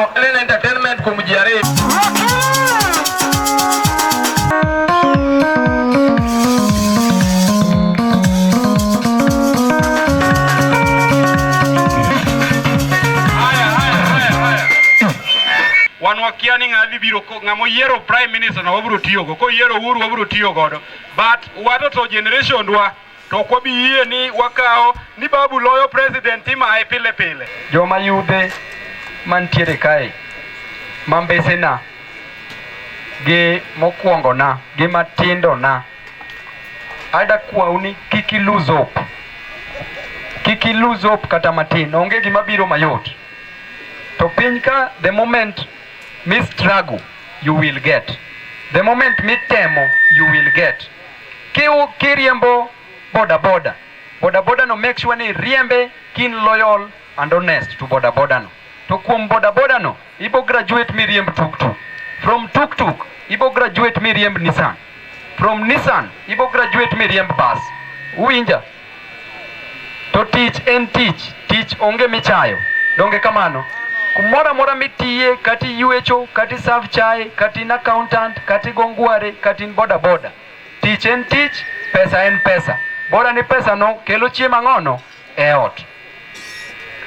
no en entertainment kuom ji ariyo. Wan wakia ni ng'adhi biro ng'amo yiero prime minister no wabiro tiyo go, ko yiero Uhuru wabiro tiyo godo, but wato to generation wa to kwa bi yie ni wakao ni babu loyo president imae pile pile. Joma yudhe mantiere kae mambese na gi mokwongo na gi matindo na, ada kwau ni kiki lose hope kata matin. Onge gima biro mayot to piny ka, the moment mi struggle you will get, the moment mi temo you will get. Kiriembo boda no, make sure ni riembe kin loyal and honest to boda no. To kuom boda no ibo graduate mi riemb tuk-tuk, from tuk-tuk ibo graduate mi riemb Nissan, from Nissan ibo graduate mi riemb bus. Uwinja? To tich en tich onge michayo. Donge kamano? Kumora mora mitiye, kati yuecho, kati serve chai, kati in accountant, kati gongware, kati in boda. Tich en tich, pesa en pesa. Bora ni pesa no kelo chiemo ang'ono e ot.